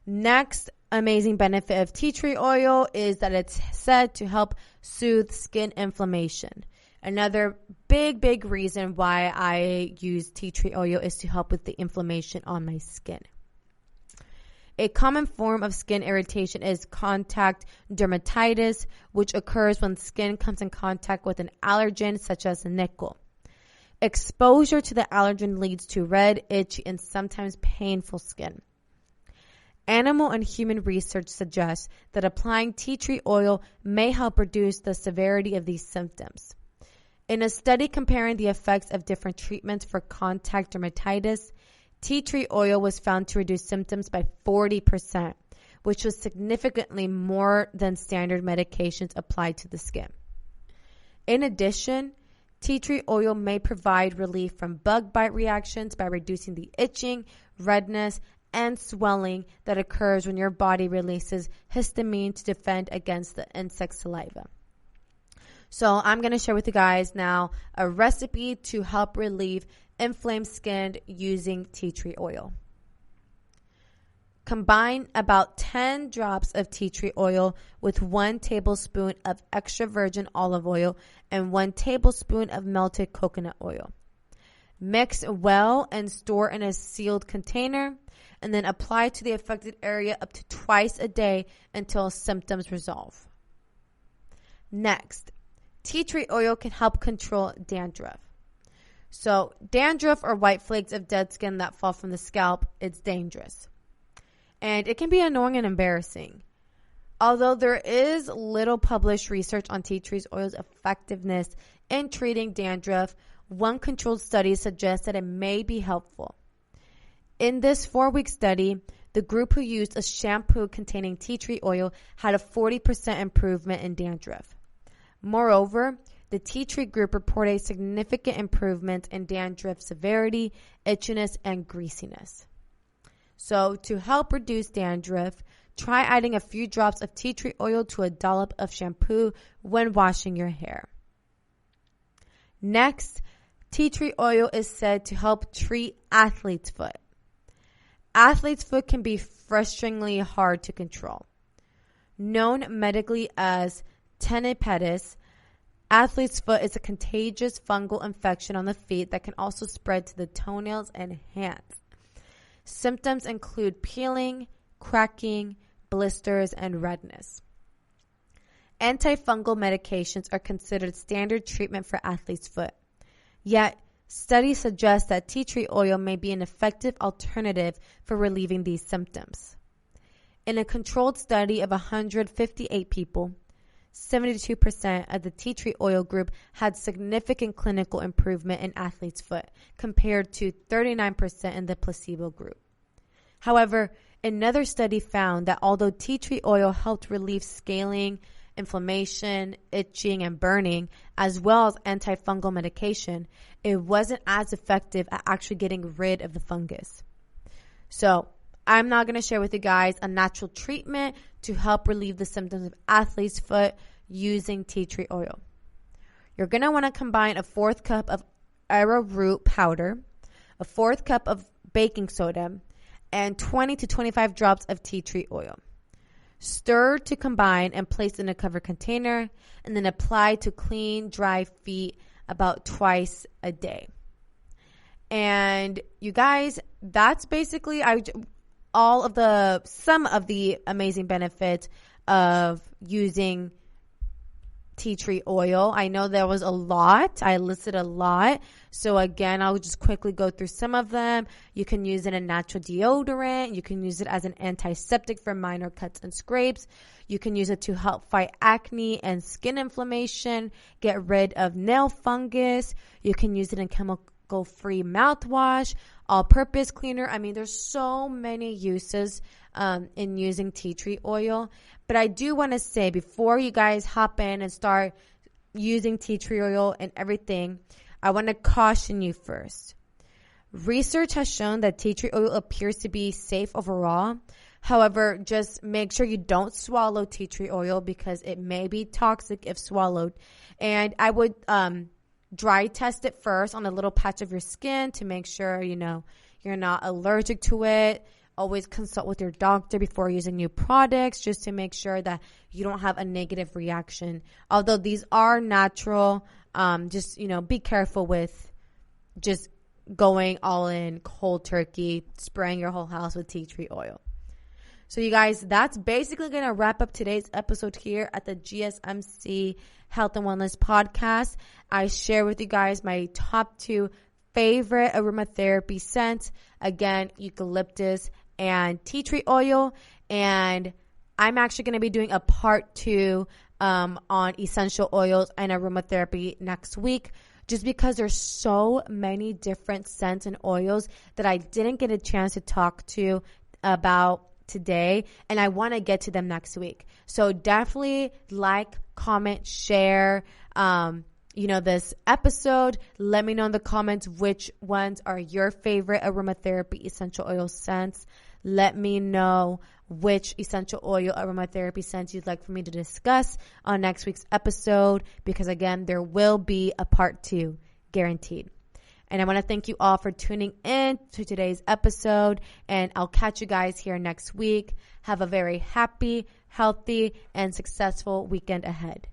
Next amazing benefit of tea tree oil is that it's said to help soothe skin inflammation. Another big reason why I use tea tree oil is to help with the inflammation on my skin. A common form of skin irritation is contact dermatitis, which occurs when skin comes in contact with an allergen such as nickel. Exposure to the allergen leads to red, itchy, and sometimes painful skin. Animal and human research suggests that applying tea tree oil may help reduce the severity of these symptoms. In a study comparing the effects of different treatments for contact dermatitis, tea tree oil was found to reduce symptoms by 40%, which was significantly more than standard medications applied to the skin. In addition, tea tree oil may provide relief from bug bite reactions by reducing the itching, redness, and swelling that occurs when your body releases histamine to defend against the insect saliva. So I'm going to share with you guys now a recipe to help relieve inflamed skin using tea tree oil. Combine about 10 drops of tea tree oil with 1 tablespoon of extra virgin olive oil and 1 tablespoon of melted coconut oil. Mix well and store in a sealed container, and then apply to the affected area up to twice a day until symptoms resolve. Next, tea tree oil can help control dandruff. So dandruff or white flakes of dead skin that fall from the scalp, it's dangerous. And it can be annoying and embarrassing. Although there is little published research on tea tree oil's effectiveness in treating dandruff, one controlled study suggests that it may be helpful. In this 4-week study, the group who used a shampoo containing tea tree oil had a 40% improvement in dandruff. Moreover, the tea tree group reported significant improvement in dandruff severity, itchiness, and greasiness. So, to help reduce dandruff, try adding a few drops of tea tree oil to a dollop of shampoo when washing your hair. Next, tea tree oil is said to help treat athlete's foot. Athlete's foot can be frustratingly hard to control. Known medically as tendinitis, athlete's foot is a contagious fungal infection on the feet that can also spread to the toenails and hands. Symptoms include peeling, cracking, blisters, and redness. Antifungal medications are considered standard treatment for athlete's foot. Yet, studies suggest that tea tree oil may be an effective alternative for relieving these symptoms. In a controlled study of 158 people, 72% of the tea tree oil group had significant clinical improvement in athlete's foot compared to 39% in the placebo group. However, another study found that although tea tree oil helped relieve scaling, inflammation, itching, and burning, as well as antifungal medication, it wasn't as effective at actually getting rid of the fungus. So, I'm now going to share with you guys a natural treatment to help relieve the symptoms of athlete's foot using tea tree oil. You're going to want to combine a 4th cup of arrowroot powder, a 4th cup of baking soda, and 20 to 25 drops of tea tree oil. Stir to combine and place in a covered container, and then apply to clean, dry feet about twice a day. And you guys, that's basically some of the amazing benefits of using tea tree oil. I know there was a lot. I listed a lot. So again, I'll just quickly go through some of them. You can use it in natural deodorant. You can use it as an antiseptic for minor cuts and scrapes. You can use it to help fight acne and skin inflammation, get rid of nail fungus. You can use it in chemical-free mouthwash, all-purpose cleaner. I mean, there's so many uses in using tea tree oil. But I do want to say, before you guys hop in and start using tea tree oil and everything, I want to caution you first. Research has shown that tea tree oil appears to be safe overall. However, just make sure you don't swallow tea tree oil because it may be toxic if swallowed. And I would dry test it first on a little patch of your skin to make sure, you're not allergic to it. Always consult with your doctor before using new products just to make sure that you don't have a negative reaction. Although these are natural, just, be careful with just going all in cold turkey, spraying your whole house with tea tree oil. So you guys, that's basically going to wrap up today's episode here at the GSMC Health and Wellness Podcast. I share with you guys my top 2 favorite aromatherapy scents. Again, eucalyptus and tea tree oil. And I'm actually going to be doing a part 2 on essential oils and aromatherapy next week, just because there's so many different scents and oils that I didn't get a chance to talk to about today, and I want to get to them next week. So definitely like, comment, share, this episode. Let me know in the comments which ones are your favorite aromatherapy essential oil scents. Let me know which essential oil aromatherapy scents you'd like for me to discuss on next week's episode, because again, there will be a part 2 guaranteed. And I want to thank you all for tuning in to today's episode, and I'll catch you guys here next week. Have a very happy, healthy, and successful weekend ahead.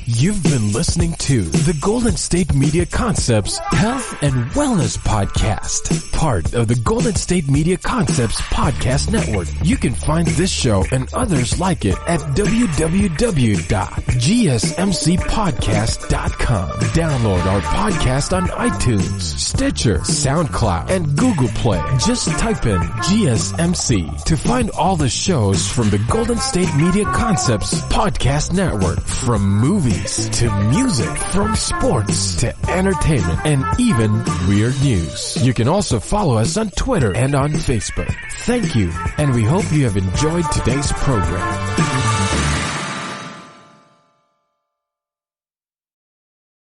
You've been listening to the Golden State Media Concepts Health and Wellness Podcast, part of the Golden State Media Concepts Podcast Network. You can find this show and others like it at www.gsmcpodcast.com. Download our podcast on iTunes, Stitcher, SoundCloud, and Google Play. Just type in GSMC to find all the shows from the Golden State Media Concepts Podcast Network, from movies to music, from sports to entertainment, and even weird news. You can also follow us on Twitter and on Facebook. Thank you, and we hope you have enjoyed today's program.